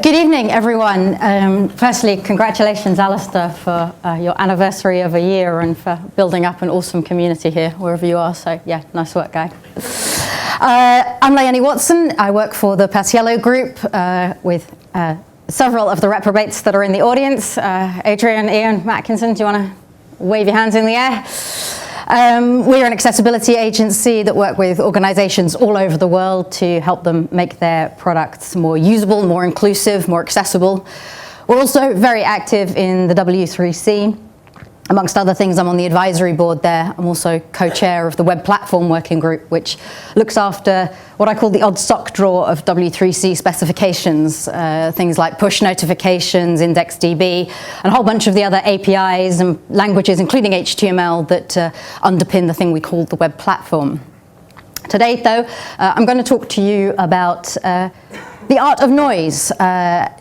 Good evening, everyone. Firstly, congratulations, Alistair, for your anniversary of a year and for building up an awesome community here, wherever you are. So, yeah, nice work, guy. I'm Léonie Watson. I work for the Paciello Group with several of the reprobates that are in the audience. Adrian, Ian, Matkinson, do you want to wave your hands in the air? We're an accessibility agency that work with organizations all over the world to help them make their products more usable, more inclusive, more accessible. We're also very active in the W3C. Amongst other things, I'm on the advisory board there. I'm also co-chair of the Web Platform Working Group, which looks after what I call the odd sock drawer of W3C specifications, things like push notifications, IndexedDB, and a whole bunch of the other APIs and languages, including HTML, that underpin the thing we call the web platform. Today, though, I'm going to talk to you about the art of noise,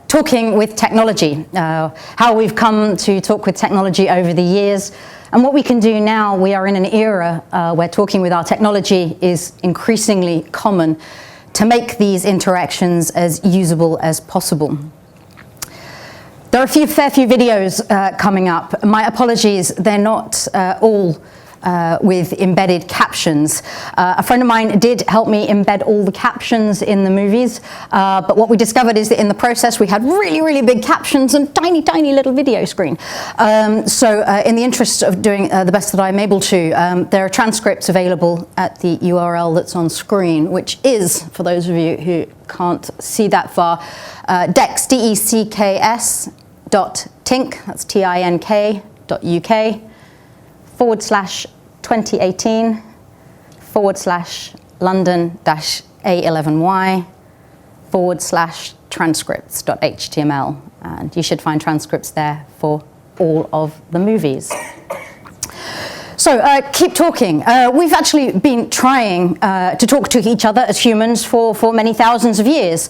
talking with technology, how we've come to talk with technology over the years, and what we can do now. We are in an era where talking with our technology is increasingly common to make these interactions as usable as possible. There are a fair few videos coming up. My apologies, they're not all with embedded captions. A friend of mine did help me embed all the captions in the movies, but what we discovered is that in the process we had really, really big captions and tiny, tiny little video screen. So in the interest of doing the best that I'm able to, there are transcripts available at the URL that's on screen, which is, for those of you who can't see that far, decks, decks.tink, that's tink.uk/2018/A11Y/transcripts.html, and you should find transcripts there for all of the movies. So keep talking. We've actually been trying to talk to each other as humans for many thousands of years.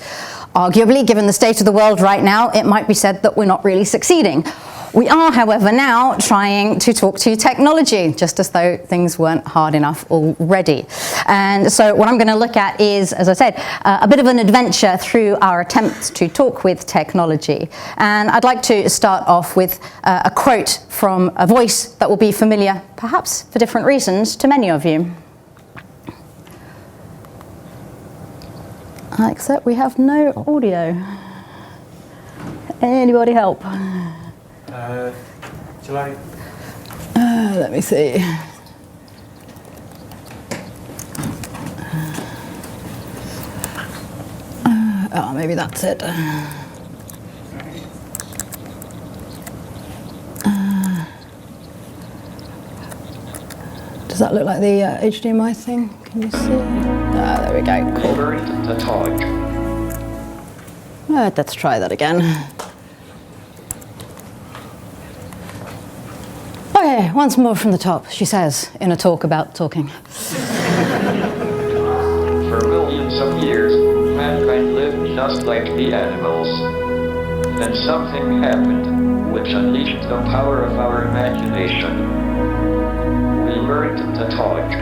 Arguably, given the state of the world right now, it might be said that we're not really succeeding. We are, however, now trying to talk to technology, just as though things weren't hard enough already. And so what I'm going to look at is, as I said, a bit of an adventure through our attempts to talk with technology. And I'd like to start off with a quote from a voice that will be familiar, perhaps for different reasons, to many of you. Except we have no audio. Anybody help? Shall I? Let me see. Oh, maybe that's it. Does that look like the HDMI thing? Can you see? There we go. Cool. Let's try that again. Okay, once more from the top, she says, in a talk about talking. For millions of years, mankind lived just like the animals. Then something happened, which unleashed the power of our imagination. We learned to talk.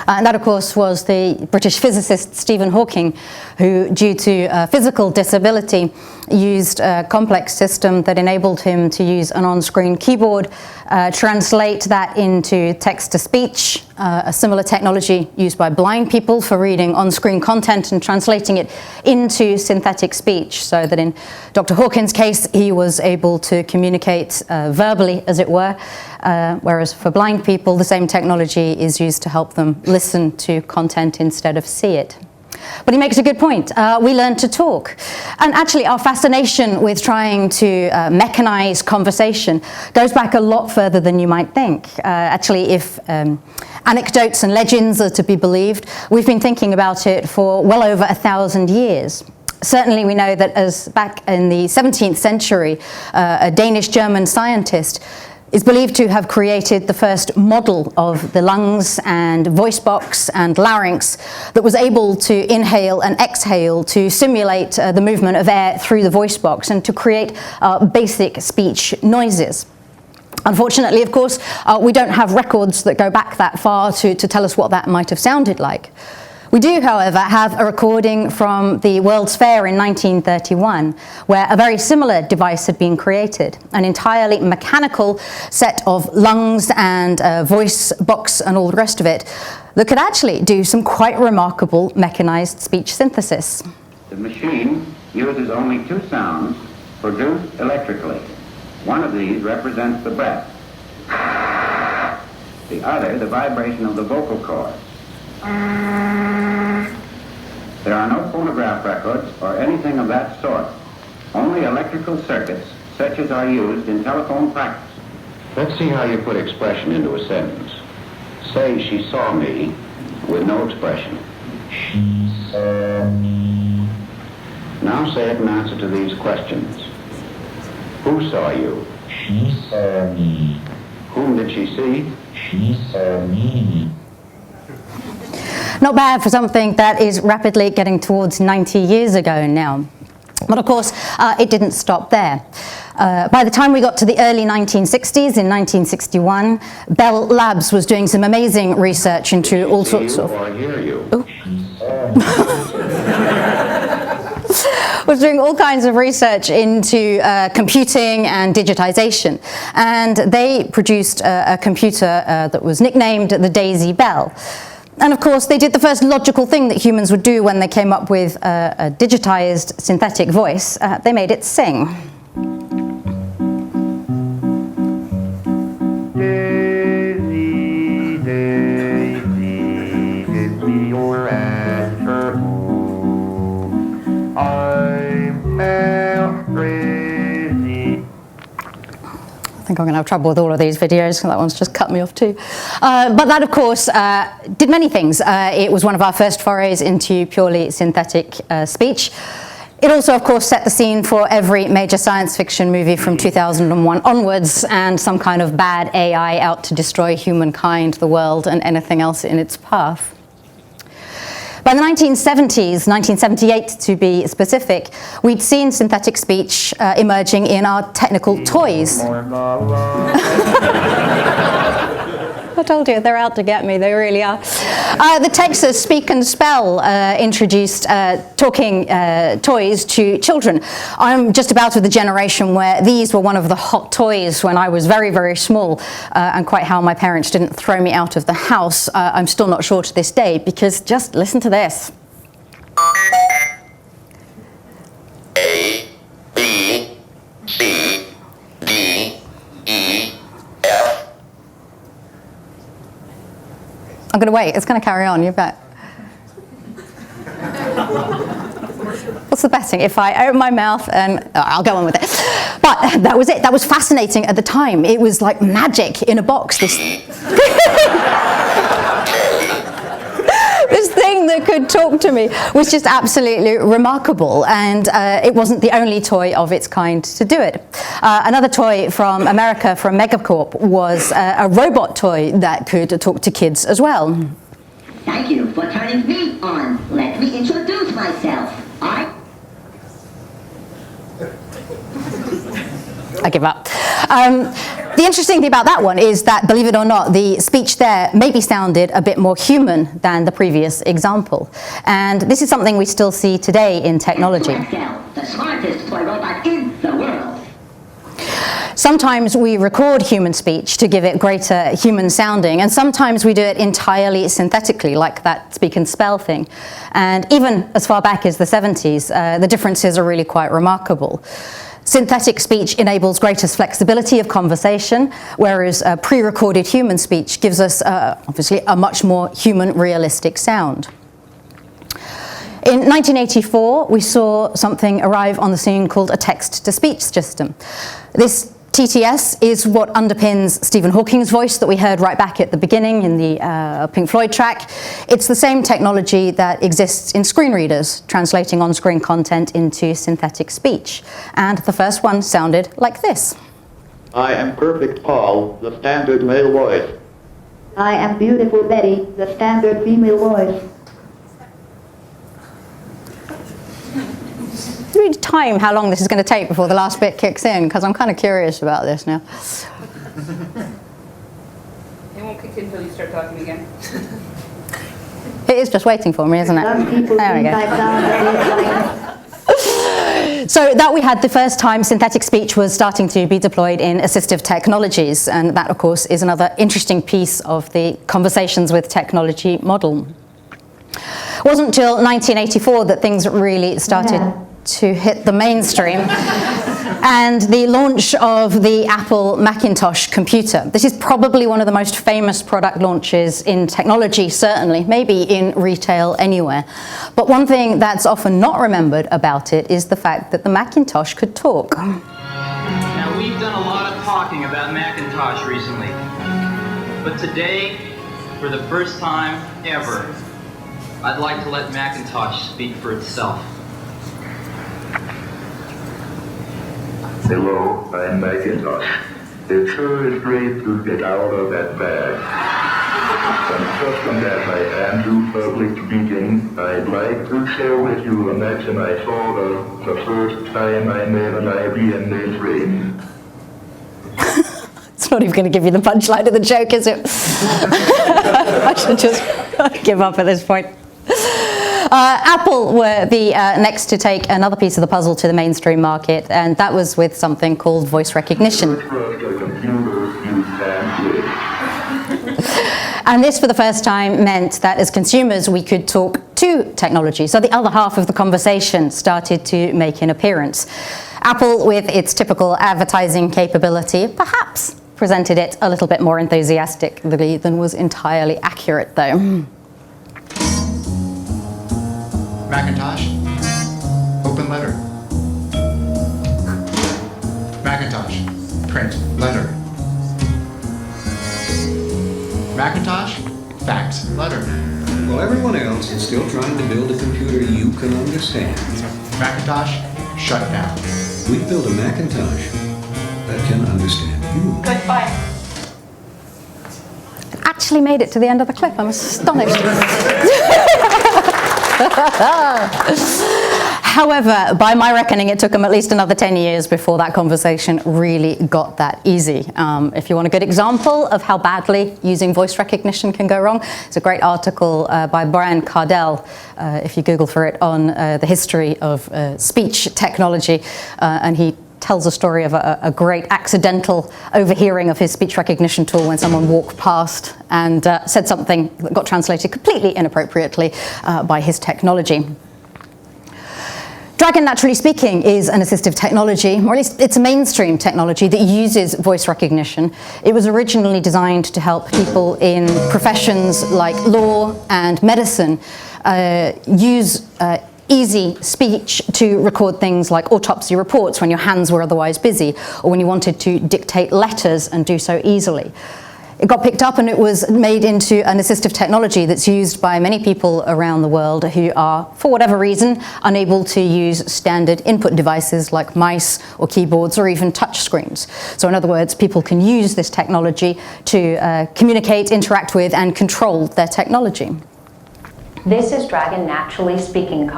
And that, of course, was the British physicist Stephen Hawking, who, due to physical disability, used a complex system that enabled him to use an on-screen keyboard, translate that into text-to-speech, a similar technology used by blind people for reading on-screen content and translating it into synthetic speech, so that in Dr. Hawkins' case, he was able to communicate verbally, as it were, whereas for blind people, the same technology is used to help them listen to content instead of see it. But he makes a good point. We learn to talk. And actually, our fascination with trying to mechanize conversation goes back a lot further than you might think. Actually, if anecdotes and legends are to be believed, we've been thinking about it for well over 1,000 years. Certainly, we know that as back in the 17th century, a Danish-German scientist is believed to have created the first model of the lungs and voice box and larynx that was able to inhale and exhale to simulate the movement of air through the voice box and to create basic speech noises. Unfortunately, of course, we don't have records that go back that far to tell us what that might have sounded like. We do, however, have a recording from the World's Fair in 1931, where a very similar device had been created, an entirely mechanical set of lungs and a voice box and all the rest of it, that could actually do some quite remarkable mechanized speech synthesis. The machine uses only two sounds produced electrically. One of these represents the breath, the other the vibration of the vocal cords. There are no phonograph records or anything of that sort, only electrical circuits such as are used in telephone practice. Let's see how you put expression into a sentence. Say, she saw me, with no expression. She saw me. Now say it in answer to these questions. Who saw you? She saw me. Whom did she see? She saw me. Not bad for something that is rapidly getting towards 90 years ago now. But of course, it didn't stop there. By the time we got to the early 1960s, in 1961, Bell Labs was doing some amazing research into all sorts of... was doing all kinds of research into computing and digitization. And they produced a computer that was nicknamed the Daisy Bell. And of course, they did the first logical thing that humans would do when they came up with a digitized synthetic voice. They made it sing. Daisy, Daisy, give me your answer. I'm crazy. I think I'm going to have trouble with all of these videos, that one's just cut me off too. But that, of course, did many things. It was one of our first forays into purely synthetic speech. It also, of course, set the scene for every major science fiction movie from 2001 onwards, and some kind of bad AI out to destroy humankind, the world, and anything else in its path. By the 1970s, 1978 to be specific, we'd seen synthetic speech emerging in our technical toys. I told you, they're out to get me, they really are. The Texas Speak and Spell introduced talking toys to children. I'm just about of the generation where these were one of the hot toys when I was very, very small, and quite how my parents didn't throw me out of the house. I'm still not sure to this day, because just listen to this. A, B, C, D, E, F. I'm going to wait, it's going to carry on, you bet. What's the betting? If I open my mouth and... I'll go on with it. But that was it. That was fascinating at the time. It was like magic in a box. This thing that could talk to me was just absolutely remarkable, and it wasn't the only toy of its kind to do it. Another toy from America, from Megacorp, was a robot toy that could talk to kids as well. Thank you for turning me on. Let me introduce myself. I give up. The interesting thing about that one is that, believe it or not, the speech there maybe sounded a bit more human than the previous example. And this is something we still see today in technology. The smartest toy robot in the world. Sometimes we record human speech to give it greater human sounding, and sometimes we do it entirely synthetically, like that speak and spell thing. And even as far back as the 70s, the differences are really quite remarkable. Synthetic speech enables greater flexibility of conversation, whereas pre-recorded human speech gives us, obviously, a much more human, realistic sound. In 1984, we saw something arrive on the scene called a text-to-speech system. This TTS is what underpins Stephen Hawking's voice that we heard right back at the beginning in the Pink Floyd track. It's the same technology that exists in screen readers, translating on-screen content into synthetic speech. And the first one sounded like this. I am Perfect Paul, the standard male voice. I am Beautiful Betty, the standard female voice. Read time how long this is going to take before the last bit kicks in, because I'm kind of curious about this now. It won't kick in until you start talking again. It is just waiting for me, isn't Some it? people There we think go. I sound a bit like... So that we had the first time synthetic speech was starting to be deployed in assistive technologies, and that, of course, is another interesting piece of the conversations with technology model. It wasn't until 1984 that things really started to hit the mainstream, and the launch of the Apple Macintosh computer. This is probably one of the most famous product launches in technology, certainly, maybe in retail anywhere. But one thing that's often not remembered about it is the fact that the Macintosh could talk. Now, we've done a lot of talking about Macintosh recently, but today, for the first time ever, I'd like to let Macintosh speak for itself. Hello, I'm Macintosh. It sure is great to get out of that bag. Accustomed as I am to public speaking, I'd like to share with you a mention I saw the first time I made an IRIA mainframe. It's not even going to give you the punchline of the joke, is it? I should just give up at this point. Apple were the next to take another piece of the puzzle to the mainstream market, and that was with something called voice recognition. And this, for the first time, meant that as consumers we could talk to technology. So the other half of the conversation started to make an appearance. Apple, with its typical advertising capability, perhaps presented it a little bit more enthusiastically than was entirely accurate, though. Macintosh, open letter. Macintosh, print letter. Macintosh, fax letter. Well, everyone else is still trying to build a computer you can understand. Macintosh, shut down. We built a Macintosh that can understand you. Goodbye. Actually made it to the end of the clip. I'm astonished. However, by my reckoning, it took them at least another 10 years before that conversation really got that easy. If you want a good example of how badly using voice recognition can go wrong, it's a great article by Brian Cardell, if you Google for it, on the history of speech technology, and he tells a story of a great accidental overhearing of his speech recognition tool when someone walked past and said something that got translated completely inappropriately by his technology. Dragon, naturally speaking, is an assistive technology, or at least it's a mainstream technology that uses voice recognition. It was originally designed to help people in professions like law and medicine use easy speech to record things like autopsy reports when your hands were otherwise busy, or when you wanted to dictate letters and do so easily. It got picked up and it was made into an assistive technology that's used by many people around the world who are, for whatever reason, unable to use standard input devices like mice or keyboards or even touch screens. So in other words, people can use this technology to communicate, interact with, and control their technology. This is Dragon Naturally Speaking,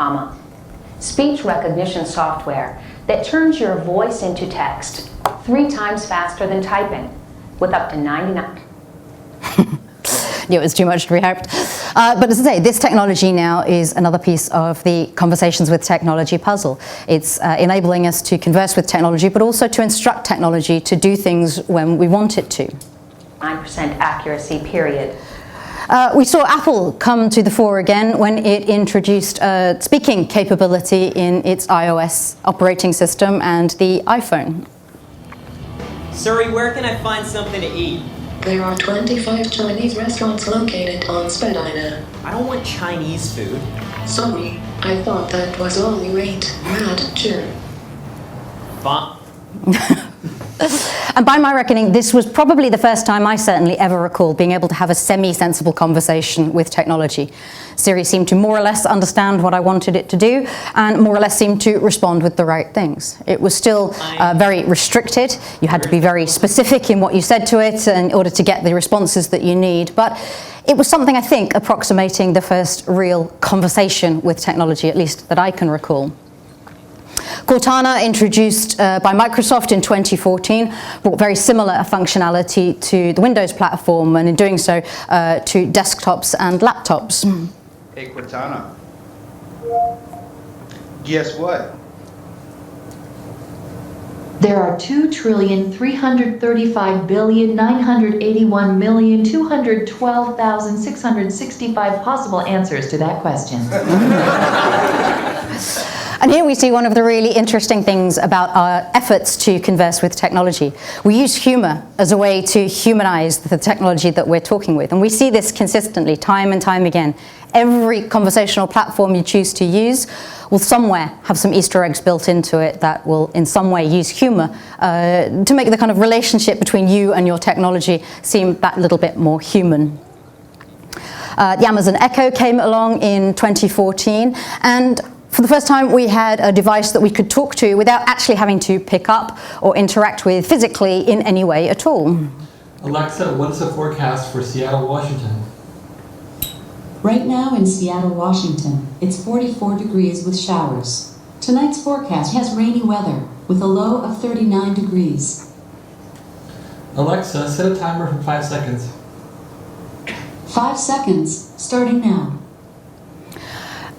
speech recognition software that turns your voice into text 3 times faster than typing, with up to 99. It was too much to be hoped. But as I say, this technology now is another piece of the conversations with technology puzzle. It's enabling us to converse with technology, but also to instruct technology to do things when we want it to. 9% accuracy, period. We saw Apple come to the fore again when it introduced speaking capability in its iOS operating system and the iPhone. Sorry, where can I find something to eat? There are 25 Chinese restaurants located on Spadina. I don't want Chinese food. Sorry, I thought that was all you ate. Mad sure. Fine. And by my reckoning, this was probably the first time I certainly ever recall being able to have a semi-sensible conversation with technology. Siri seemed to more or less understand what I wanted it to do and more or less seemed to respond with the right things. It was still very restricted. You had to be very specific in what you said to it in order to get the responses that you need. But it was something, I think, approximating the first real conversation with technology, at least that I can recall. Cortana, introduced by Microsoft in 2014, brought very similar functionality to the Windows platform, and in doing so to desktops and laptops. Hey Cortana, guess what? There are 2,335,981,212,665 possible answers to that question. And here we see one of the really interesting things about our efforts to converse with technology. We use humor as a way to humanize the technology that we're talking with. And we see this consistently, time and time again. Every conversational platform you choose to use will somewhere have some Easter eggs built into it that will in some way use humor to make the kind of relationship between you and your technology seem that little bit more human. The Amazon Echo came along in 2014, and for the first time we had a device that we could talk to without actually having to pick up or interact with physically in any way at all. Alexa, what's the forecast for Seattle, Washington? Right now in Seattle, Washington, it's 44 degrees with showers. Tonight's forecast has rainy weather with a low of 39 degrees. Alexa, set a timer for 5 seconds. 5 seconds, starting now.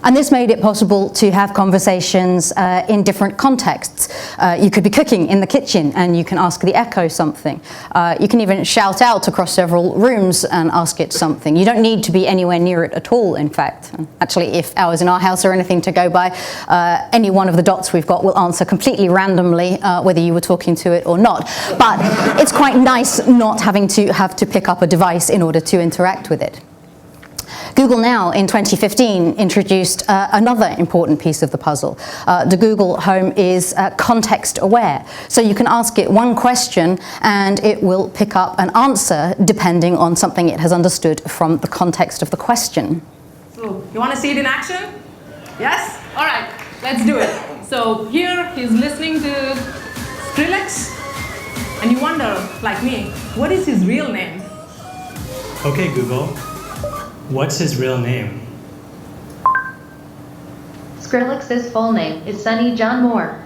And this made it possible to have conversations in different contexts. You could be cooking in the kitchen and you can ask the Echo something. You can even shout out across several rooms and ask it something. You don't need to be anywhere near it at all, in fact. Actually, if hours in our house are anything to go by, any one of the dots we've got will answer completely randomly whether you were talking to it or not. But it's quite nice not having to have to pick up a device in order to interact with it. Google Now in 2015 introduced another important piece of the puzzle. The Google Home is context aware. So you can ask it one question and it will pick up an answer depending on something it has understood from the context of the question. So, you want to see it in action? Yes? All right, let's do it. So here he's listening to Skrillex and you wonder, like me, what is his real name? Okay, Google. What's his real name? Skrillex's full name is Sonny John Moore.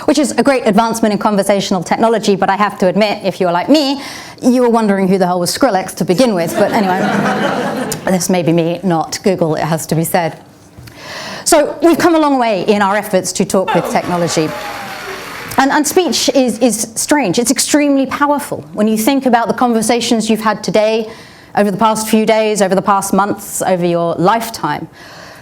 Which is a great advancement in conversational technology, but I have to admit, if you were like me, you were wondering who the hell was Skrillex to begin with. But anyway, this may be me, not Google, it has to be said. So we've come a long way in our efforts to talk with technology. And speech is strange. It's extremely powerful. When you think about the conversations you've had today, over the past few days, over the past months, over your lifetime,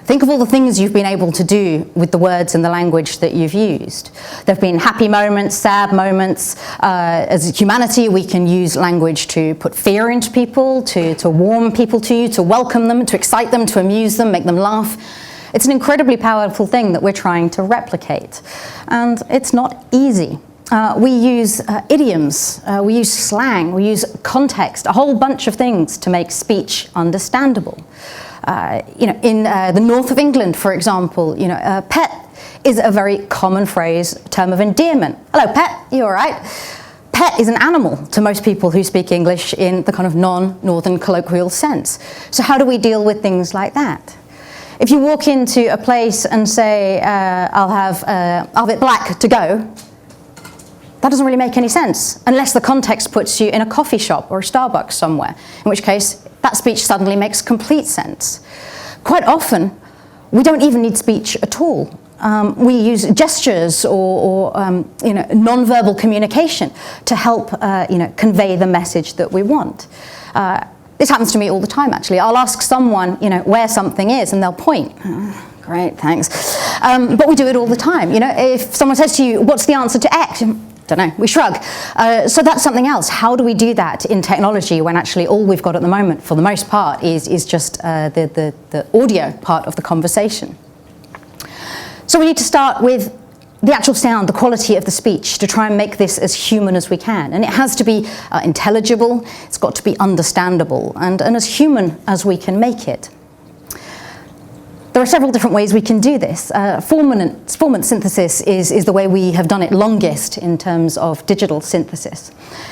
think of all the things you've been able to do with the words and the language that you've used. There have been happy moments, sad moments. As humanity, we can use language to put fear into people, to warm people to you, to welcome them, to excite them, to amuse them, make them laugh. It's an incredibly powerful thing that we're trying to replicate, and it's not easy. We use idioms, we use slang, we use context, a whole bunch of things to make speech understandable. In the north of England, for example, pet is a very common phrase, term of endearment. Hello, pet, you all right? Pet is an animal to most people who speak English in the kind of non-northern colloquial sense. So how do we deal with things like that? If you walk into a place and say, I'll have it black to go, that doesn't really make any sense, unless the context puts you in a coffee shop or a Starbucks somewhere, in which case that speech suddenly makes complete sense. Quite often, we don't even need speech at all. We use gestures or non-verbal communication to help convey the message that we want. This happens to me all the time, actually. I'll ask someone, where something is, and they'll point. Great, thanks. But we do it all the time. If someone says to you, what's the answer to X? Don't know, we shrug. So that's something else. How do we do that in technology when actually all we've got at the moment, for the most part, is just the audio part of the conversation? So we need to start with the actual sound, the quality of the speech, to try and make this as human as we can. And it has to be intelligible, it's got to be understandable, and as human as we can make it. There There are several different ways we can do this. Formant synthesis is the way we have done it longest in terms of digital synthesis.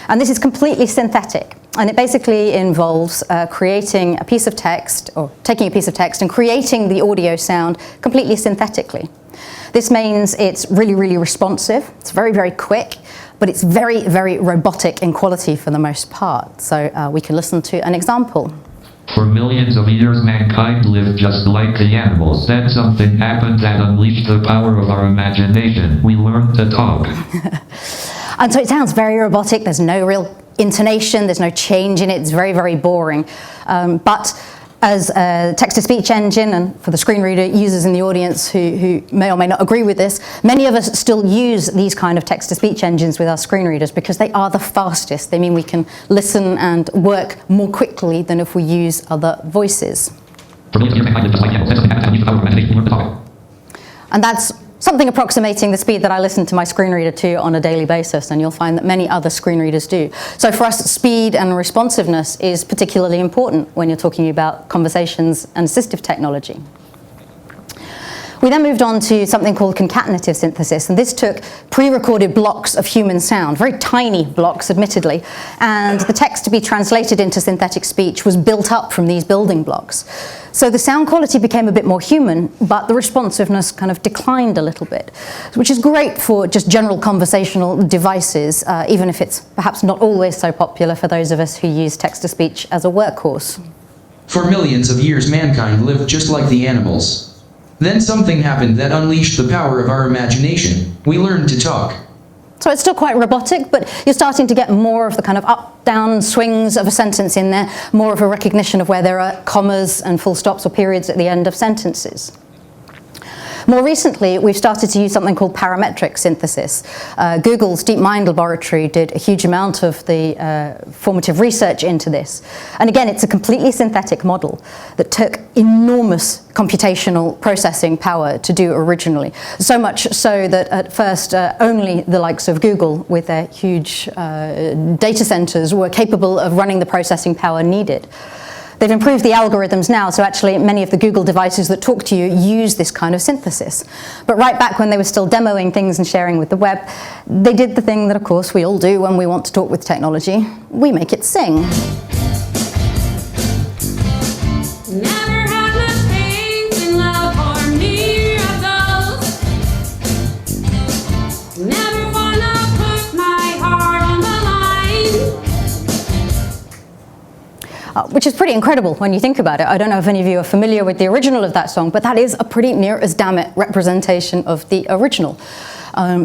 And this is completely synthetic. And it basically involves creating a piece of text, or taking a piece of text and creating the audio sound completely synthetically. This means it's really, really responsive. It's very, very quick, but it's very, very robotic in quality for the most part. So we can listen to an example. For millions of years, mankind lived just like the animals. Then something happened that unleashed the power of our imagination. We learned to talk. And so it sounds very robotic. There's no real intonation. There's no change in it. It's very, very boring. But as a text-to-speech engine, and for the screen reader users in the audience who may or may not agree with this, many of us still use these kind of text-to-speech engines with our screen readers because they are the fastest. They mean we can listen and work more quickly than if we use other voices. And that's something approximating the speed that I listen to my screen reader to on a daily basis, and you'll find that many other screen readers do. So for us, speed and responsiveness is particularly important when you're talking about conversations and assistive technology. We then moved on to something called concatenative synthesis, and this took pre-recorded blocks of human sound, very tiny blocks admittedly, and the text to be translated into synthetic speech was built up from these building blocks. So the sound quality became a bit more human, but the responsiveness kind of declined a little bit, which is great for just general conversational devices, even if it's perhaps not always so popular for those of us who use text-to-speech as a workhorse. For millions of years, mankind lived just like the animals. Then something happened that unleashed the power of our imagination. We learned to talk. So it's still quite robotic, but you're starting to get more of the kind of up-down swings of a sentence in there, more of a recognition of where there are commas and full stops or periods at the end of sentences. More recently, we've started to use something called parametric synthesis. Google's DeepMind laboratory did a huge amount of the formative research into this. And again, it's a completely synthetic model that took enormous computational processing power to do originally. So much so that at first, only the likes of Google with their huge data centers were capable of running the processing power needed. They've improved the algorithms now, so actually many of the Google devices that talk to you use this kind of synthesis. But right back when they were still demoing things and sharing with the web, they did the thing that, of course, we all do when we want to talk with technology. We make it sing. Which is pretty incredible when you think about it. I don't know if any of you are familiar with the original of that song, but that is a pretty near as damn it representation of the original.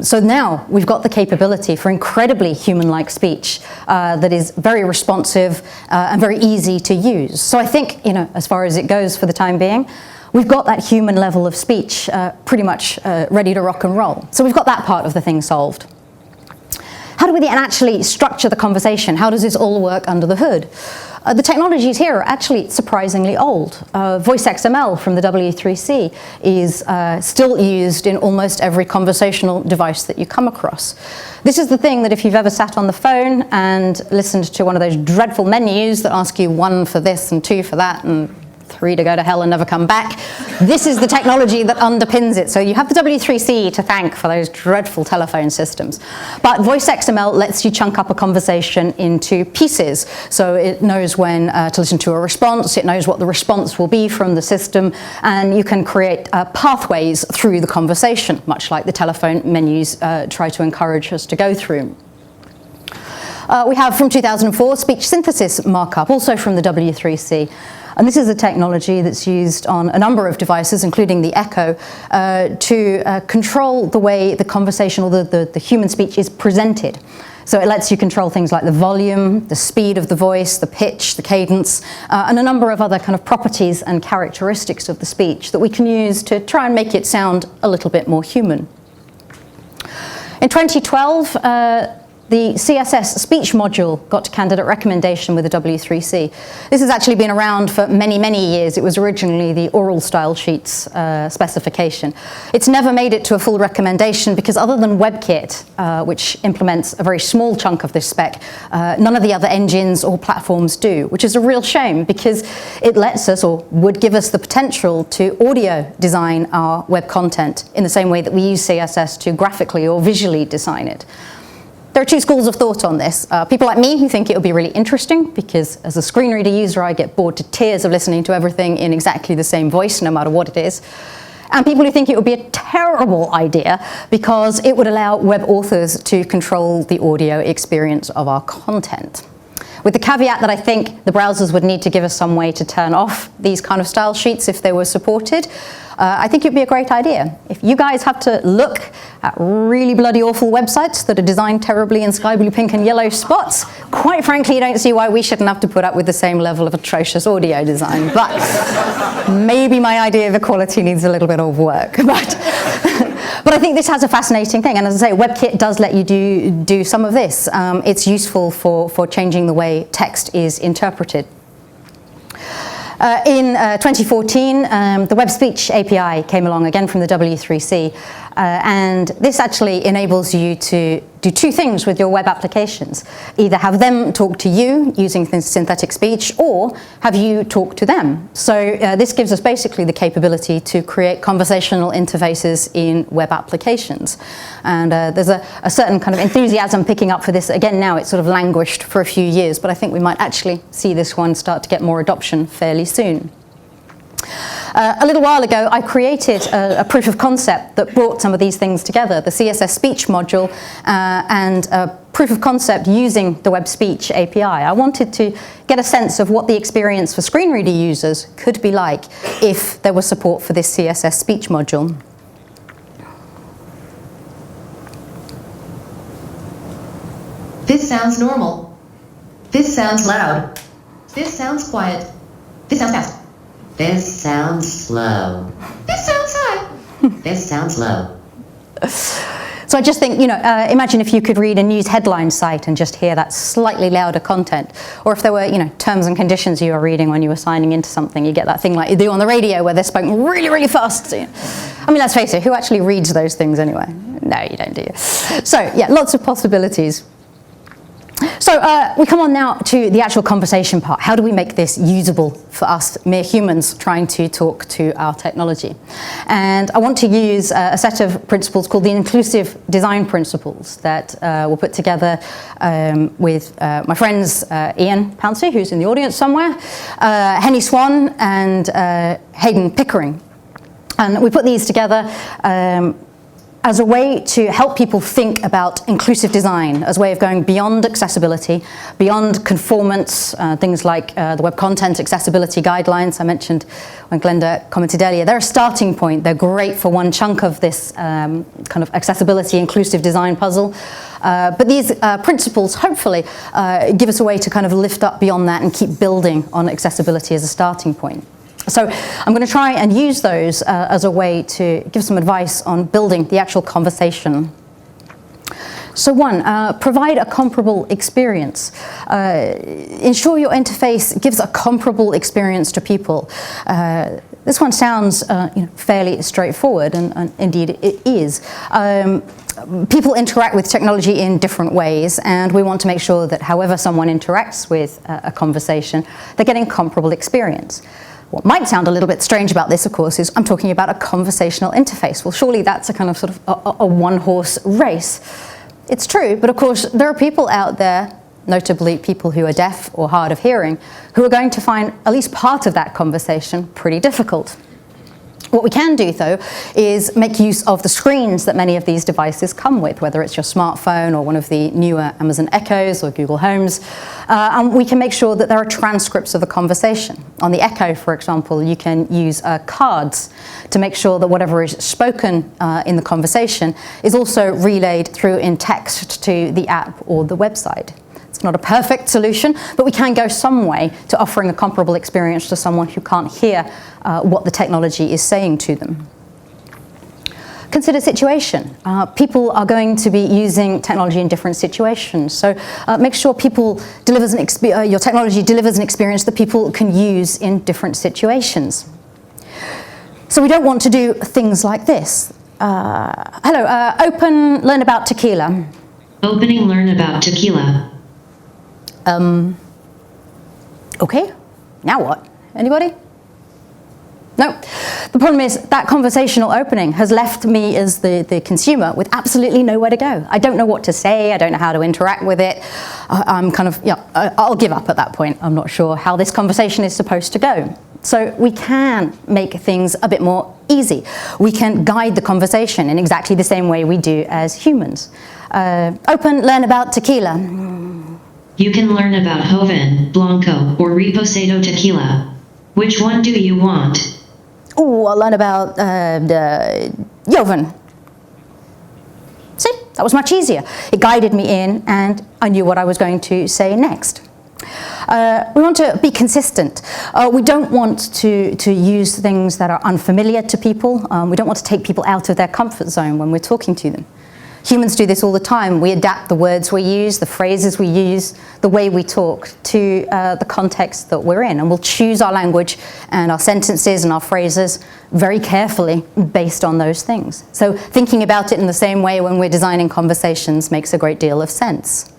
So now we've got the capability for incredibly human-like speech that is very responsive and very easy to use. So I think, as far as it goes for the time being, we've got that human level of speech pretty much ready to rock and roll. So we've got that part of the thing solved. How do we then actually structure the conversation? How does this all work under the hood? The technologies here are actually surprisingly old. Voice XML from the W3C is still used in almost every conversational device that you come across. This is the thing that if you've ever sat on the phone and listened to one of those dreadful menus that ask you 1 for this and 2 for that and 3 to go to hell and never come back, this is the technology that underpins it. So you have the W3C to thank for those dreadful telephone systems. But Voice XML lets you chunk up a conversation into pieces. So it knows when to listen to a response, it knows what the response will be from the system, and you can create pathways through the conversation, much like the telephone menus try to encourage us to go through. We have from 2004 speech synthesis markup, also from the W3C. And this is a technology that's used on a number of devices, including the Echo, to control the way the conversation or the human speech is presented. So it lets you control things like the volume, the speed of the voice, the pitch, the cadence, and a number of other kind of properties and characteristics of the speech that we can use to try and make it sound a little bit more human. In 2012, the CSS speech module got candidate recommendation with the W3C. This has actually been around for many, many years. It was originally the oral style sheets specification. It's never made it to a full recommendation because other than WebKit, which implements a very small chunk of this spec, none of the other engines or platforms do, which is a real shame because it lets us, or would give us the potential to audio design our web content in the same way that we use CSS to graphically or visually design it. There are two schools of thought on this. People like me who think it would be really interesting because as a screen reader user I get bored to tears of listening to everything in exactly the same voice no matter what it is. And people who think it would be a terrible idea because it would allow web authors to control the audio experience of our content. With the caveat that I think the browsers would need to give us some way to turn off these kind of style sheets if they were supported. I think it'd be a great idea. If you guys have to look at really bloody awful websites that are designed terribly in sky blue, pink and yellow spots, quite frankly, you don't see why we shouldn't have to put up with the same level of atrocious audio design. But maybe my idea of equality needs a little bit of work. But I think this has a fascinating thing. And as I say, WebKit does let you do some of this. It's useful for changing the way text is interpreted. In 2014, the Web Speech API came along again from the W3C, and this actually enables you to do two things with your web applications. Either have them talk to you using synthetic speech, or have you talk to them. So this gives us basically the capability to create conversational interfaces in web applications. And there's a certain kind of enthusiasm picking up for this. Again, now it's sort of languished for a few years, but I think we might actually see this one start to get more adoption fairly soon. A little while ago, I created a proof of concept that brought some of these things together, the CSS speech module and a proof of concept using the Web Speech API. I wanted to get a sense of what the experience for screen reader users could be like if there was support for this CSS speech module. This sounds normal. This sounds loud. This sounds quiet. This sounds fast. This sounds slow. This sounds high. This sounds low. So I just think, imagine if you could read a news headline site and just hear that slightly louder content. Or if there were, terms and conditions you were reading when you were signing into something, you get that thing like you do on the radio where they're spoken really, really fast. I mean, let's face it, who actually reads those things anyway? No, you don't, do you? So, yeah, lots of possibilities. So we come on now to the actual conversation part. How do we make this usable for us mere humans trying to talk to our technology? And I want to use a set of principles called the inclusive design principles that we'll put together with my friends Ian Pouncey, who's in the audience somewhere, Henny Swan and Hayden Pickering. And we put these together as a way to help people think about inclusive design, as a way of going beyond accessibility, beyond conformance, things like the Web Content Accessibility Guidelines I mentioned when Glenda commented earlier. They're a starting point. They're great for one chunk of this kind of accessibility, inclusive design puzzle. But these principles, hopefully, give us a way to kind of lift up beyond that and keep building on accessibility as a starting point. So I'm going to try and use those as a way to give some advice on building the actual conversation. So one, provide a comparable experience. Ensure your interface gives a comparable experience to people. This one sounds fairly straightforward, and indeed it is. People interact with technology in different ways, and we want to make sure that however someone interacts with a conversation, they're getting comparable experience. What might sound a little bit strange about this, of course, is I'm talking about a conversational interface. Well, surely that's a kind of sort of a one-horse race. It's true, but of course there are people out there, notably people who are deaf or hard of hearing, who are going to find at least part of that conversation pretty difficult. What we can do, though, is make use of the screens that many of these devices come with, whether it's your smartphone or one of the newer Amazon Echoes or Google Homes. And we can make sure that there are transcripts of the conversation. On the Echo, for example, you can use cards to make sure that whatever is spoken in the conversation is also relayed through in text to the app or the website. It's not a perfect solution, but we can go some way to offering a comparable experience to someone who can't hear what the technology is saying to them. consider situation. People are going to be using technology in different situations. So make sure your technology delivers an experience that people can use in different situations. So we don't want to do things like this. Hello, open Learn About Tequila. Opening Learn About Tequila. Okay, now what? Anybody? No. The problem is that conversational opening has left me as the consumer with absolutely nowhere to go. I don't know what to say. I don't know how to interact with it. I'm kind of, I'll give up at that point. I'm not sure how this conversation is supposed to go. So we can make things a bit more easy. We can guide the conversation in exactly the same way we do as humans. Open Learn About Tequila. You can learn about Joven, Blanco, or Reposado Tequila. Which one do you want? Oh, I'll learn about Joven. See, that was much easier. It guided me in and I knew what I was going to say next. We want to be consistent. We don't want to use things that are unfamiliar to people. We don't want to take people out of their comfort zone when we're talking to them. Humans do this all the time. We adapt the words we use, the phrases we use, the way we talk to the context that we're in. And we'll choose our language and our sentences and our phrases very carefully based on those things. So thinking about it in the same way when we're designing conversations makes a great deal of sense.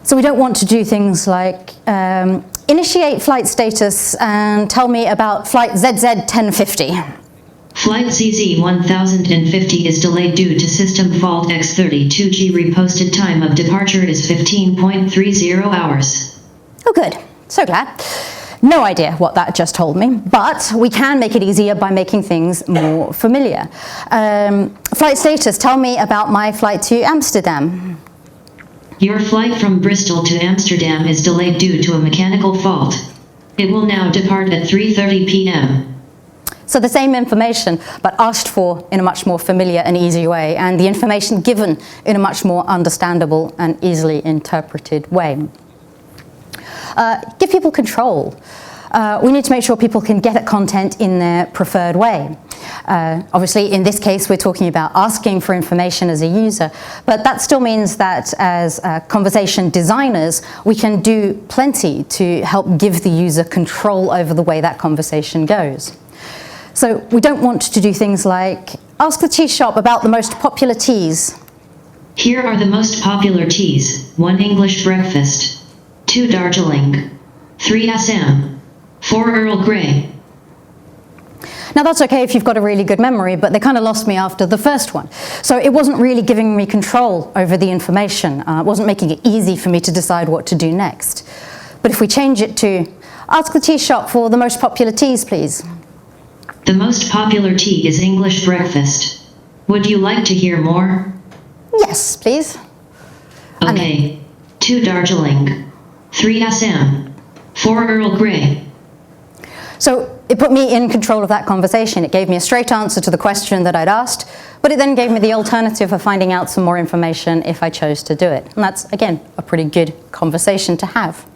So we don't want to do things like initiate flight status and tell me about flight ZZ 1050. Flight ZZ 1050 is delayed due to system fault X32G. Reposted time of departure is 15.30 hours. Oh good, so glad. No idea what that just told me, but we can make it easier by making things more familiar. Flight status, tell me about my flight to Amsterdam. Your flight from Bristol to Amsterdam is delayed due to a mechanical fault. It will now depart at 3:30 p.m. So the same information, but asked for in a much more familiar and easy way, and the information given in a much more understandable and easily interpreted way. Give people control. We need to make sure people can get at content in their preferred way. Obviously, in this case, we're talking about asking for information as a user, but that still means that as conversation designers, we can do plenty to help give the user control over the way that conversation goes. So we don't want to do things like ask the tea shop about the most popular teas. Here are the most popular teas: 1 English breakfast, 2 Darjeeling, 3 Assam, 4 Earl Grey. Now that's okay if you've got a really good memory, but they kind of lost me after the first one. So it wasn't really giving me control over the information. It wasn't making it easy for me to decide what to do next. But if we change it to ask the tea shop for the most popular teas, please. The most popular tea is English breakfast. Would you like to hear more? Yes, please. Okay. 2 Darjeeling, 3 Assam, 4 Earl Grey. So it put me in control of that conversation. It gave me a straight answer to the question that I'd asked, but it then gave me the alternative of finding out some more information if I chose to do it. And that's, again, a pretty good conversation to have.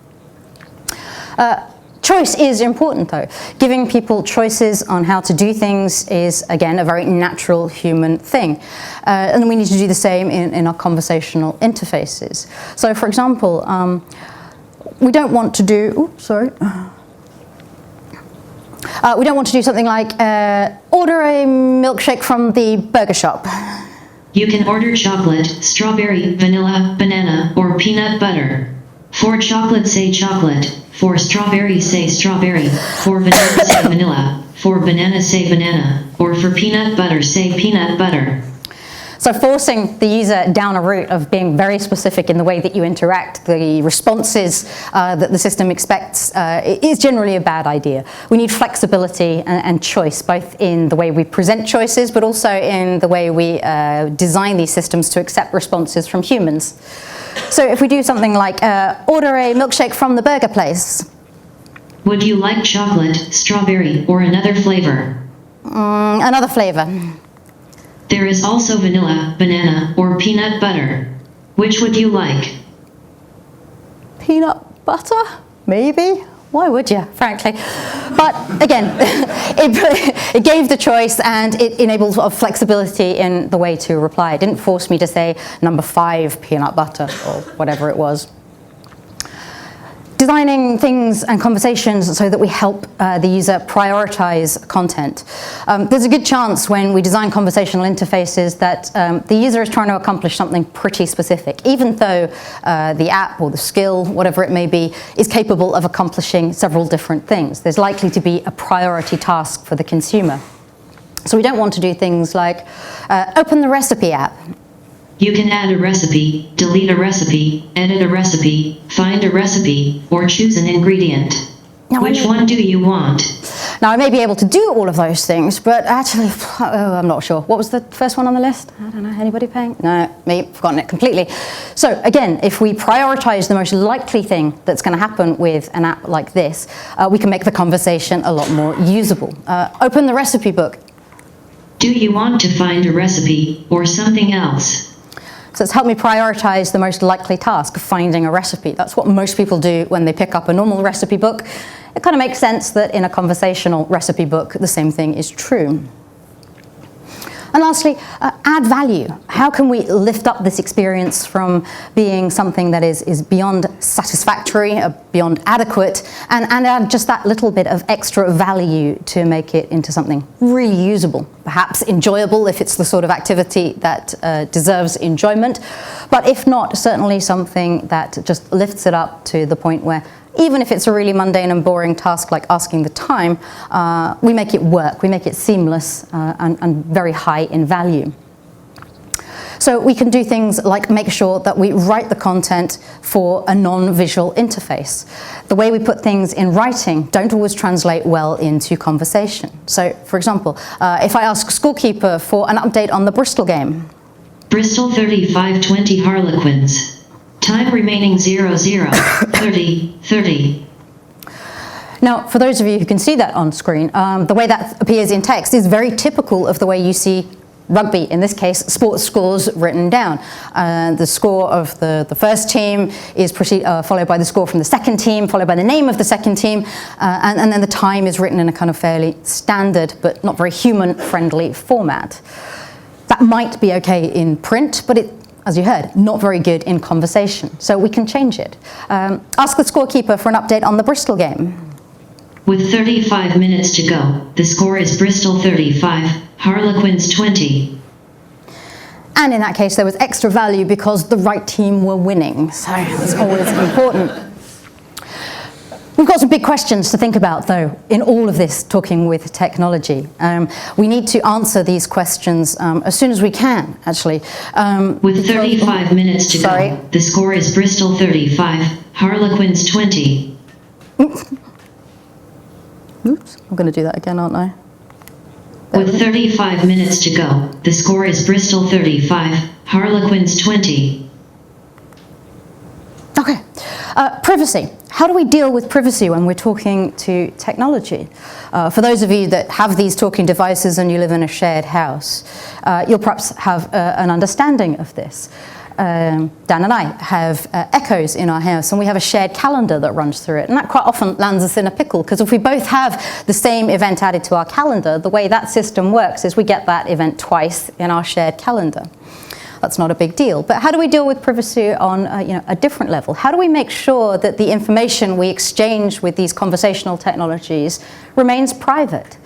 Choice is important, though. Giving people choices on how to do things is, again, a very natural human thing. And we need to do the same in our conversational interfaces. So, for example, we don't want to do, we don't want to do something like order a milkshake from the burger shop. You can order chocolate, strawberry, vanilla, banana, or peanut butter. For chocolate, say chocolate. For strawberry, say strawberry. For vanilla, say vanilla. For banana, say banana. Or for peanut butter, say peanut butter. So forcing the user down a route of being very specific in the way that you interact, the responses that the system expects, is generally a bad idea. We need flexibility and choice, both in the way we present choices, but also in the way we design these systems to accept responses from humans. So if we do something like order a milkshake from the burger place. Would you like chocolate, strawberry, or another flavor? Another flavor. There is also vanilla, banana, or peanut butter. Which would you like? Peanut butter? Maybe? Why would you, frankly? But again, it gave the choice and it enabled sort of flexibility in the way to reply. It didn't force me to say number 5 peanut butter or whatever it was. Designing things and conversations so that we help the user prioritize content. There's a good chance when we design conversational interfaces that the user is trying to accomplish something pretty specific, even though the app or the skill, whatever it may be, is capable of accomplishing several different things. There's likely to be a priority task for the consumer. So we don't want to do things like open the recipe app. You can add a recipe, delete a recipe, edit a recipe, find a recipe, or choose an ingredient. Which one do you want? Now, I may be able to do all of those things, but actually, I'm not sure. What was the first one on the list? I don't know. Anybody paying? No, me, forgotten it completely. So again, if we prioritize the most likely thing that's going to happen with an app like this, we can make the conversation a lot more usable. Open the recipe book. Do you want to find a recipe or something else? So it's helped me prioritize the most likely task of finding a recipe. That's what most people do when they pick up a normal recipe book. It kind of makes sense that in a conversational recipe book, the same thing is true. And lastly, add value. How can we lift up this experience from being something that is beyond satisfactory, beyond adequate, and add just that little bit of extra value to make it into something really usable, perhaps enjoyable if it's the sort of activity that deserves enjoyment, but if not, certainly something that just lifts it up to the point where even if it's a really mundane and boring task like asking the time, we make it work, we make it seamless and very high in value. So we can do things like make sure that we write the content for a non-visual interface. The way we put things in writing don't always translate well into conversation. So, for example, if I ask Scorekeeper for an update on the Bristol game. Bristol 35-20 Harlequins. Time remaining 00, 30, 30. Now, for those of you who can see that on screen, the way that appears in text is very typical of the way you see rugby, in this case, sports scores written down. The score of the first team is followed by the score from the second team, followed by the name of the second team, and then the time is written in a kind of fairly standard but not very human-friendly format. That might be okay in print, but as you heard, not very good in conversation. So we can change it. Ask the Scorekeeper for an update on the Bristol game. With 35 minutes to go, the score is Bristol 35, Harlequins 20. And in that case, there was extra value because the right team were winning. So that's always important. We've got some big questions to think about, though, in all of this talking with technology. We need to answer these questions as soon as we can, actually. With 35 minutes to go, the score is Bristol 35, Harlequins 20. Oops, I'm going to do that again, aren't I? With 35 minutes to go, the score is Bristol 35, Harlequins 20. Okay. Privacy. How do we deal with privacy when we're talking to technology? For those of you that have these talking devices and you live in a shared house, you'll perhaps have an understanding of this. Dan and I have Echoes in our house, and we have a shared calendar that runs through it, and that quite often lands us in a pickle, because if we both have the same event added to our calendar, the way that system works is we get that event twice in our shared calendar. That's not a big deal. But how do we deal with privacy on a different level? How do we make sure that the information we exchange with these conversational technologies remains private?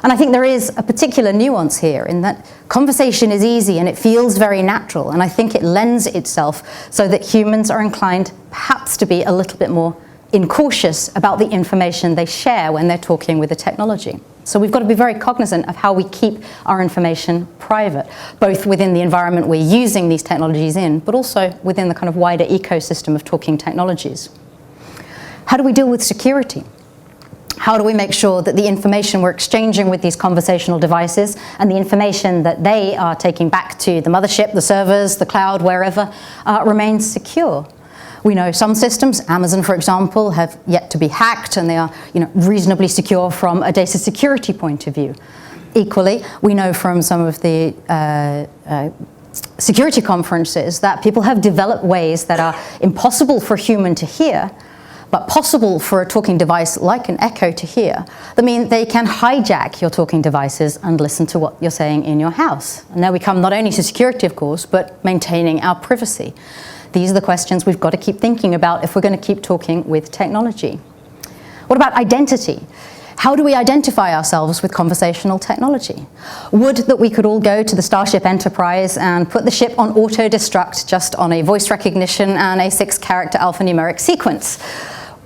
And I think there is a particular nuance here in that conversation is easy and it feels very natural, and I think it lends itself so that humans are inclined perhaps to be a little bit more incautious about the information they share when they're talking with the technology. So we've got to be very cognizant of how we keep our information private, both within the environment we're using these technologies in, but also within the kind of wider ecosystem of talking technologies. How do we deal with security? How do we make sure that the information we're exchanging with these conversational devices and the information that they are taking back to the mothership, the servers, the cloud, wherever, remains secure? We know some systems, Amazon for example, have yet to be hacked, and they are reasonably secure from a data security point of view. Equally, we know from some of the security conferences that people have developed ways that are impossible for a human to hear, but possible for a talking device like an Echo to hear, that mean they can hijack your talking devices and listen to what you're saying in your house. And now we come not only to security, of course, but maintaining our privacy. These are the questions we've got to keep thinking about if we're going to keep talking with technology. What about identity? How do we identify ourselves with conversational technology? Would that we could all go to the Starship Enterprise and put the ship on auto-destruct just on a voice recognition and a 6-character alphanumeric sequence.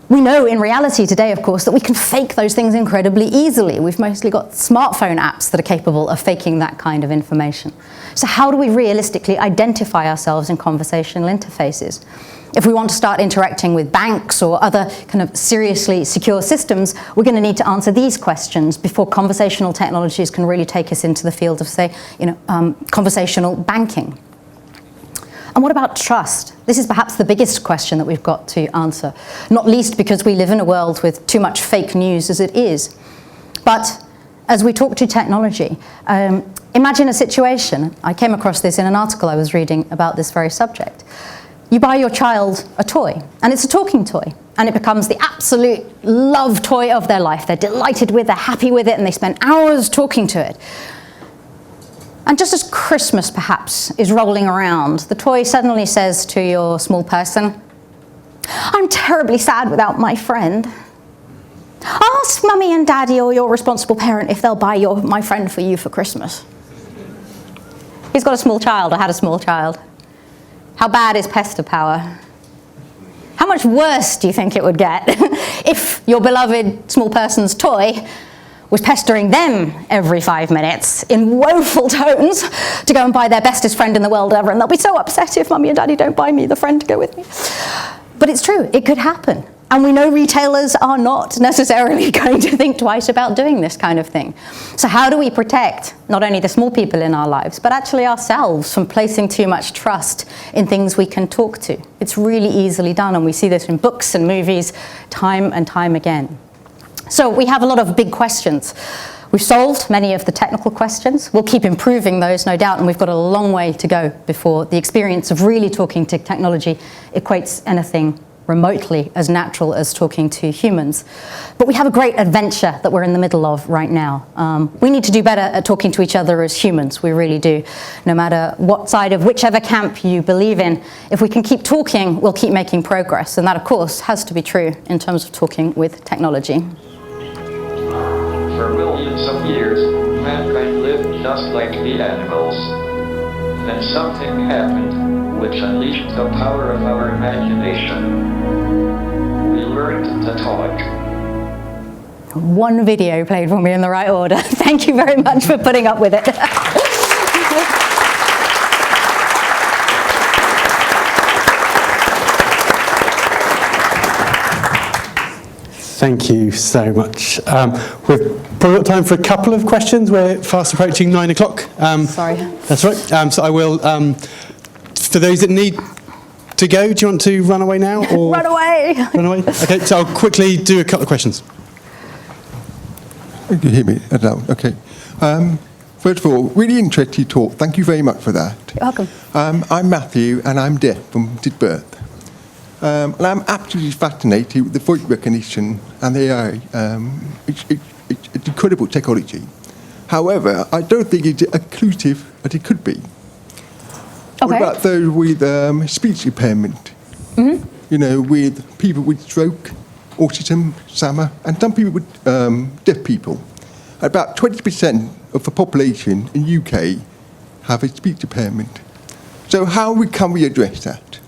We know in reality today, of course, that we can fake those things incredibly easily. We've mostly got smartphone apps that are capable of faking that kind of information. So how do we realistically identify ourselves in conversational interfaces? If we want to start interacting with banks or other kind of seriously secure systems, we're going to need to answer these questions before conversational technologies can really take us into the field of, say, conversational banking. And what about trust? This is perhaps the biggest question that we've got to answer, not least because we live in a world with too much fake news as it is. But as we talk to technology, imagine a situation. I came across this in an article I was reading about this very subject. You buy your child a toy, and it's a talking toy, and it becomes the absolute love toy of their life. They're delighted with it, they're happy with it, and they spend hours talking to it. And just as Christmas, perhaps, is rolling around, the toy suddenly says to your small person, "I'm terribly sad without my friend. Ask Mummy and Daddy or your responsible parent if they'll buy my friend for you for Christmas." He's got a small child, or had a small child. How bad is pester power? How much worse do you think it would get if your beloved small person's toy was pestering them every 5 minutes in woeful tones to go and buy their bestest friend in the world ever, and they'll be so upset if Mummy and Daddy don't buy me the friend to go with me? But it's true, it could happen. And we know retailers are not necessarily going to think twice about doing this kind of thing. So how do we protect not only the small people in our lives, but actually ourselves from placing too much trust in things we can talk to? It's really easily done, and we see this in books and movies time and time again. So we have a lot of big questions. We've solved many of the technical questions. We'll keep improving those, no doubt, and we've got a long way to go before the experience of really talking to technology equates anything remotely as natural as talking to humans. But we have a great adventure that we're in the middle of right now. We need to do better at talking to each other as humans, we really do. No matter what side of whichever camp you believe in, if we can keep talking, we'll keep making progress. And that, of course, has to be true in terms of talking with technology. For millions of years, mankind lived just like the animals. Then something happened, which unleashed the power of our imagination. We learned to talk. One video played for me in the right order. Thank you very much for putting up with it. Thank you so much. We've probably got time for a couple of questions. We're fast approaching 9 o'clock. Sorry. That's right. So I will, for those that need to go, do you want to run away now? Or Run away! Run away? Okay, so I'll quickly do a couple of questions. You can hear me? No, okay. First of all, really interesting talk. Thank you very much for that. You're welcome. I'm Matthew, and I'm deaf from birth. And I'm absolutely fascinated with the voice recognition and the AI. It's incredible technology. However, I don't think it's as inclusive as it could be. Okay. What about those with speech impairment? Mm-hmm. You know, with people with stroke, autism, SAMA, and some people with deaf people. About 20% of the population in UK have a speech impairment. So how can we address that?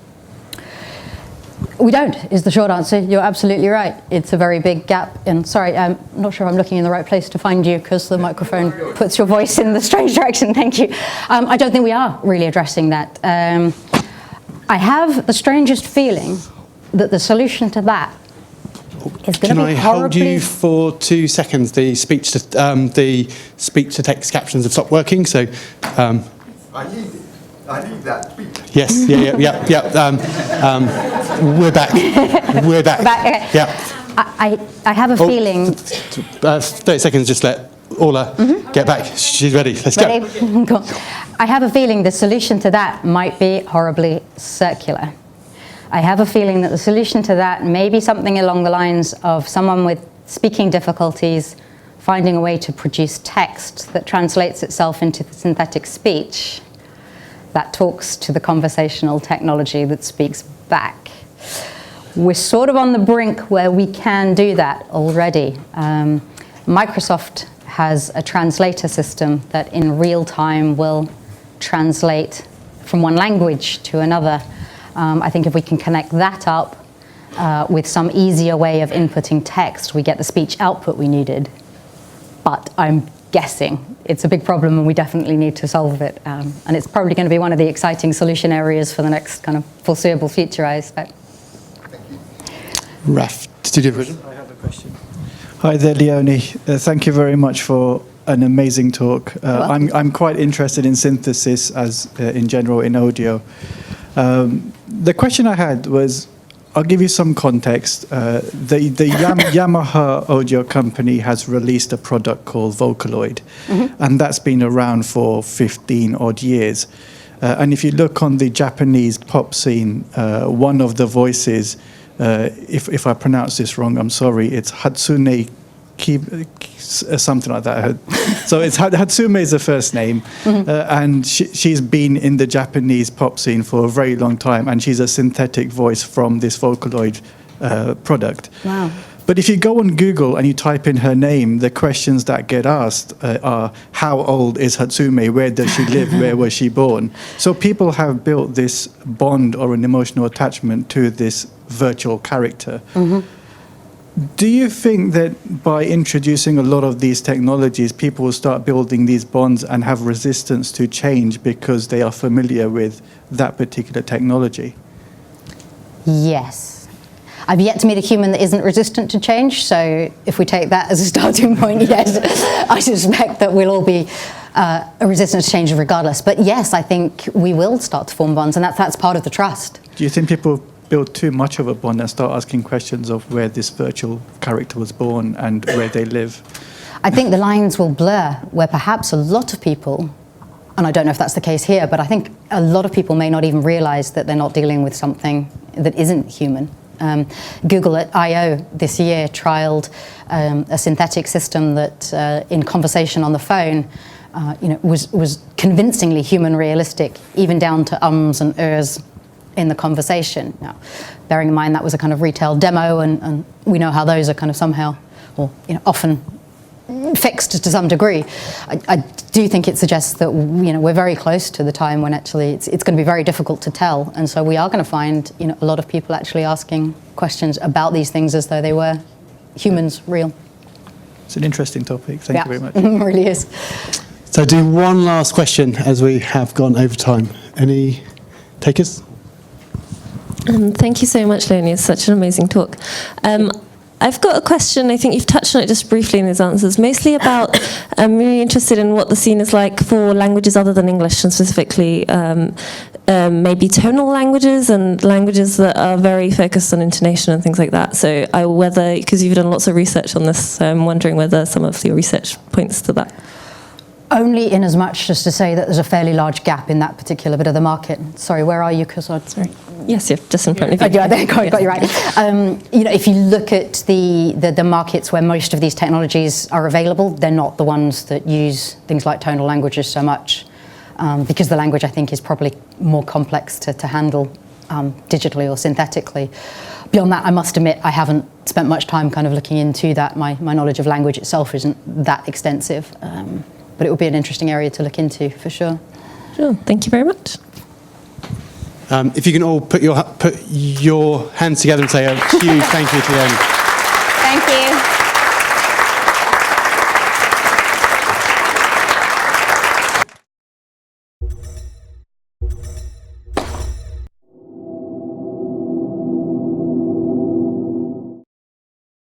We don't, is the short answer. You're absolutely right. It's a very big gap. And sorry, I'm not sure I'm looking in the right place to find you because the microphone puts your voice in the strange direction. Thank you. I don't think we are really addressing that. I have the strangest feeling that the solution to that is going to be horribly... Can I hold you for 2 seconds? The speech to text captions have stopped working, so... I need that speech. Yes, yeah. We're back. We're back. Okay. Yeah. I have a feeling... 30 seconds, just let Orla get back. She's ready. Let's go. Cool. I have a feeling the solution to that might be horribly circular. I have a feeling that the solution to that may be something along the lines of someone with speaking difficulties finding a way to produce text that translates itself into synthetic speech that talks to the conversational technology that speaks back. We're sort of on the brink where we can do that already. Microsoft has a translator system that in real time will translate from one language to another. I think if we can connect that up with some easier way of inputting text, we get the speech output we needed. But I'm guessing it's a big problem and we definitely need to solve it. And it's probably going to be one of the exciting solution areas for the next kind of foreseeable future, I expect. Raf, did you have a question? I have a question. Hi there, Léonie. Thank you very much for an amazing talk. I'm quite interested in synthesis as in general in audio. The question I had was, I'll give you some context. The Yamaha audio company has released a product called Vocaloid, and that's been around for 15 odd years. And if you look on the Japanese pop scene, one of the voices, if I pronounce this wrong, I'm sorry, it's Hatsune something like that. So it's Hatsume is the first name, and she's been in the Japanese pop scene for a very long time, and she's a synthetic voice from this Vocaloid product. Wow. But if you go on Google and you type in her name, the questions that get asked are, how old is Hatsume? Where does she live? Where was she born? So people have built this bond or an emotional attachment to this virtual character. Do you think that by introducing a lot of these technologies, people will start building these bonds and have resistance to change because they are familiar with that particular technology? Yes. I've yet to meet a human that isn't resistant to change, so if we take that as a starting point, yes, I suspect that we'll all be resistant to change regardless. But yes, I think we will start to form bonds, and that's part of the trust. Do you think people build too much of a bond and start asking questions of where this virtual character was born and where they live? I think the lines will blur, where perhaps a lot of people, and I don't know if that's the case here, but I think a lot of people may not even realize that they're not dealing with something that isn't human. Google at I/O this year trialed a synthetic system that, in conversation on the phone, was convincingly human realistic, even down to ums and ers in the conversation. Now, bearing in mind that was a kind of retail demo, and we know how those are kind of somehow, or often fixed to some degree. I do think it suggests that we're very close to the time when actually it's going to be very difficult to tell, and so we are going to find a lot of people actually asking questions about these things as though they were humans, real. It's an interesting topic. Thank you very much. It really is. So do one last question as we have gone over time. Any takers? Thank you so much, Léonie. It's such an amazing talk. I've got a question. I think you've touched on it just briefly in these answers, mostly about, I'm really interested in what the scene is like for languages other than English, and specifically maybe tonal languages and languages that are very focused on intonation and things like that. So because you've done lots of research on this, so I'm wondering whether some of your research points to that. Only in as much as to say that there's a fairly large gap in that particular bit of the market. Sorry, where are you? Sorry. Yes, you're just in front of you. Yeah, there, got you right. If you look at the markets where most of these technologies are available, they're not the ones that use things like tonal languages so much, because the language, I think, is probably more complex to handle digitally or synthetically. Beyond that, I must admit, I haven't spent much time kind of looking into that. My knowledge of language itself isn't that extensive. But it would be an interesting area to look into, for sure. Sure, thank you very much. If you can all put your hands together and say a huge thank you to them. Thank you.